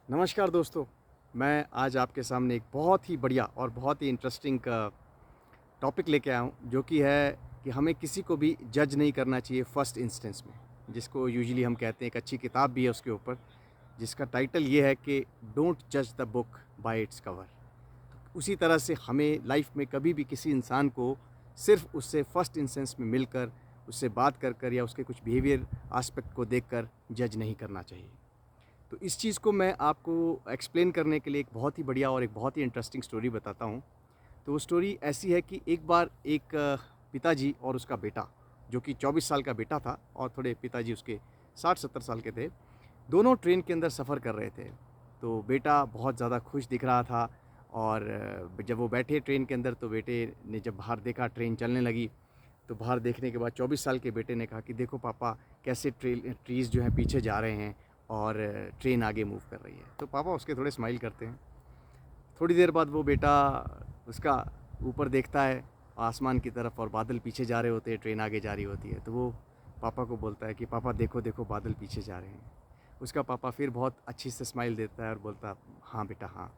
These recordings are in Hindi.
नमस्कार दोस्तों, मैं आज आपके सामने एक बहुत ही बढ़िया और बहुत ही इंटरेस्टिंग टॉपिक लेके आया हूँ, जो कि है कि हमें किसी को भी जज नहीं करना चाहिए फर्स्ट इंस्टेंस में, जिसको यूजुअली हम कहते हैं। एक अच्छी किताब भी है उसके ऊपर, जिसका टाइटल ये है कि डोंट जज the book by its cover. उसी तरह से हमें लाइफ में कभी भी किसी इंसान को सिर्फ उससे फर्स्ट इंस्टेंस में मिलकर, उससे बात कर कर या उसके कुछ बिहेवियर एस्पेक्ट को देखकर जज नहीं करना चाहिए। तो इस चीज़ को मैं आपको एक्सप्लेन करने के लिए एक बहुत ही बढ़िया और एक बहुत ही इंटरेस्टिंग स्टोरी बताता हूँ। तो वो स्टोरी ऐसी है कि एक बार एक पिताजी और उसका बेटा, जो कि 24 साल का बेटा था और थोड़े पिताजी उसके 60-70 साल के थे, दोनों ट्रेन के अंदर सफ़र कर रहे थे। तो बेटा बहुत ज़्यादा खुश दिख रहा था और जब वो बैठे ट्रेन के अंदर, तो बेटे ने जब बाहर देखा ट्रेन चलने लगी, तो बाहर देखने के बाद 24 साल के बेटे ने कहा कि देखो पापा, कैसे ट्रीज़ जो हैं पीछे जा रहे हैं और ट्रेन आगे मूव कर रही है। तो पापा उसके थोड़े स्माइल करते हैं। थोड़ी देर बाद वो बेटा उसका ऊपर देखता है आसमान की तरफ, और बादल पीछे जा रहे होते हैं, ट्रेन आगे जा रही होती है। तो वो पापा को बोलता है कि पापा देखो देखो, बादल पीछे जा रहे हैं। उसका पापा फिर बहुत अच्छी से स्माइल देता है और बोलता, हाँ बेटा हाँ।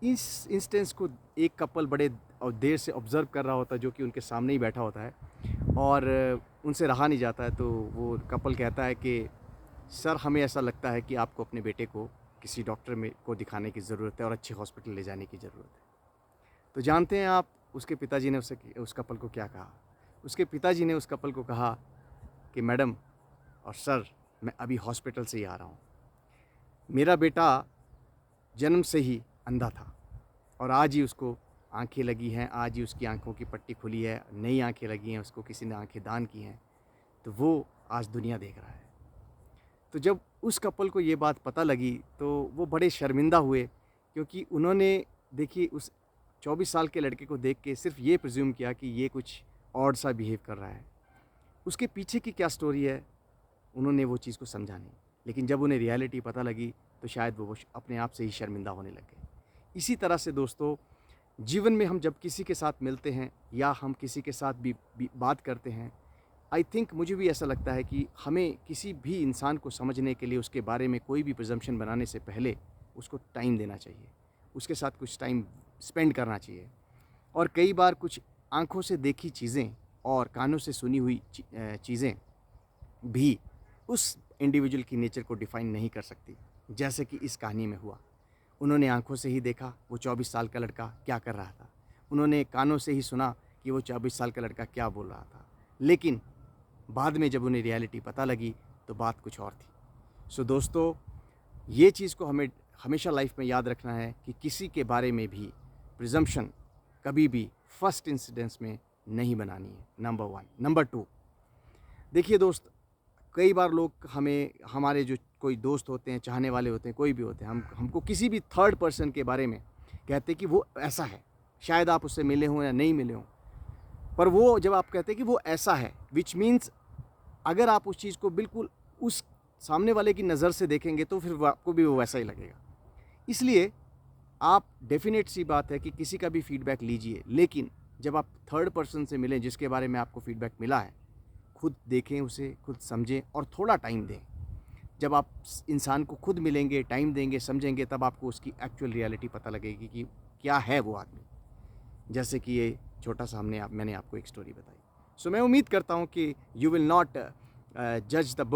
इस इंस्टेंस को एक कपल बड़े और देर से ऑब्ज़र्व कर रहा होता है, जो कि उनके सामने ही बैठा होता है, और उनसे रहा नहीं जाता है। तो वो कपल कहता है कि सर, हमें ऐसा लगता है कि आपको अपने बेटे को किसी डॉक्टर में को दिखाने की ज़रूरत है और अच्छे हॉस्पिटल ले जाने की ज़रूरत है। तो जानते हैं आप उसके पिताजी ने उस कपल को क्या कहा? उसके पिताजी ने उस कपल को कहा कि मैडम और सर, मैं अभी हॉस्पिटल से ही आ रहा हूँ। मेरा बेटा जन्म से ही अंधा था और आज ही उसको आँखें लगी हैं, आज ही उसकी आँखों की पट्टी खुली है, नई आँखें लगी हैं, उसको किसी ने आँखें दान की हैं, तो वो आज दुनिया देख रहा है। तो जब उस कपल को ये बात पता लगी, तो वो बड़े शर्मिंदा हुए, क्योंकि उन्होंने, देखिए, उस 24 साल के लड़के को देख के सिर्फ ये प्रिज्यूम किया कि ये कुछ ऑड सा बिहेव कर रहा है। उसके पीछे की क्या स्टोरी है, उन्होंने वो चीज़ को समझा नहीं। लेकिन जब उन्हें रियलिटी पता लगी, तो शायद वो अपने आप से ही शर्मिंदा होने लग गए। इसी तरह से दोस्तों, जीवन में हम जब किसी के साथ मिलते हैं या हम किसी के साथ भी बात करते हैं, आई थिंक, मुझे भी ऐसा लगता है कि हमें किसी भी इंसान को समझने के लिए, उसके बारे में कोई भी प्रिजम्पशन बनाने से पहले उसको टाइम देना चाहिए, उसके साथ कुछ टाइम स्पेंड करना चाहिए। और कई बार कुछ आँखों से देखी चीज़ें और कानों से सुनी हुई चीज़ें भी उस इंडिविजुअल की नेचर को डिफ़ाइन नहीं कर सकती। जैसे कि इस कहानी में हुआ, उन्होंने आँखों से ही देखा वो 24 साल का लड़का क्या कर रहा था, उन्होंने कानों से ही सुना कि वो 24 साल का लड़का क्या बोल रहा था, लेकिन बाद में जब उन्हें रियलिटी पता लगी, तो बात कुछ और थी। सो दोस्तों, ये चीज़ को हमें हमेशा लाइफ में याद रखना है कि किसी के बारे में भी प्रिजम्पशन कभी भी फर्स्ट इंसिडेंस में नहीं बनानी है, नंबर 1। नंबर 2, देखिए दोस्त, कई बार लोग हमें, हमारे जो कोई दोस्त होते हैं, चाहने वाले होते हैं, कोई भी होते हैं, हमको किसी भी थर्ड पर्सन के बारे में कहते हैं कि वो ऐसा है। शायद आप उससे मिले हों या नहीं मिले हों, पर वो जब आप कहते हैं कि वो ऐसा है, विच मीन्स अगर आप उस चीज़ को बिल्कुल उस सामने वाले की नज़र से देखेंगे, तो फिर वो आपको भी वो वैसा ही लगेगा। इसलिए आप, डेफ़िनेट सी बात है कि किसी का भी फ़ीडबैक लीजिए, लेकिन जब आप थर्ड पर्सन से मिलें जिसके बारे में आपको फ़ीडबैक मिला है, खुद देखें उसे, खुद समझें और थोड़ा टाइम दें। जब आप इंसान को खुद मिलेंगे, टाइम देंगे, समझेंगे, तब आपको उसकी एक्चुअल रियलिटी पता लगेगी कि क्या है वो आदमी। जैसे कि ये छोटा सा मैंने आपको एक स्टोरी बताई। सो मैं उम्मीद करता हूँ कि यू विल नॉट जज the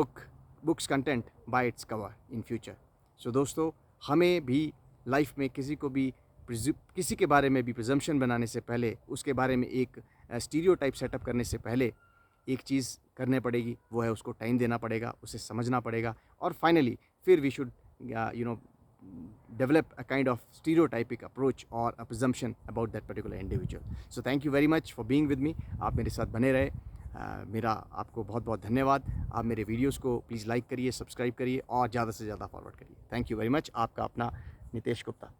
books content by its cover in future. So दोस्तों, हमें भी लाइफ में किसी के बारे में भी प्रिजम्पशन बनाने से पहले, उसके बारे में एक स्टीरियोटाइप सेटअप करने से पहले एक चीज़ करने पड़ेगी, वो है उसको टाइम देना पड़ेगा, उसे समझना पड़ेगा, और फाइनली फिर we should develop a kind of stereotypic approach or a presumption about that particular individual. So thank you very much for being with me. आप मेरे साथ बने रहे, मेरा आपको बहुत बहुत धन्यवाद। आप मेरे वीडियोस को प्लीज़ लाइक करिए, सब्सक्राइब करिए और ज़्यादा से ज़्यादा फॉरवर्ड करिए। Thank you very much. आपका अपना नितेश गुप्ता।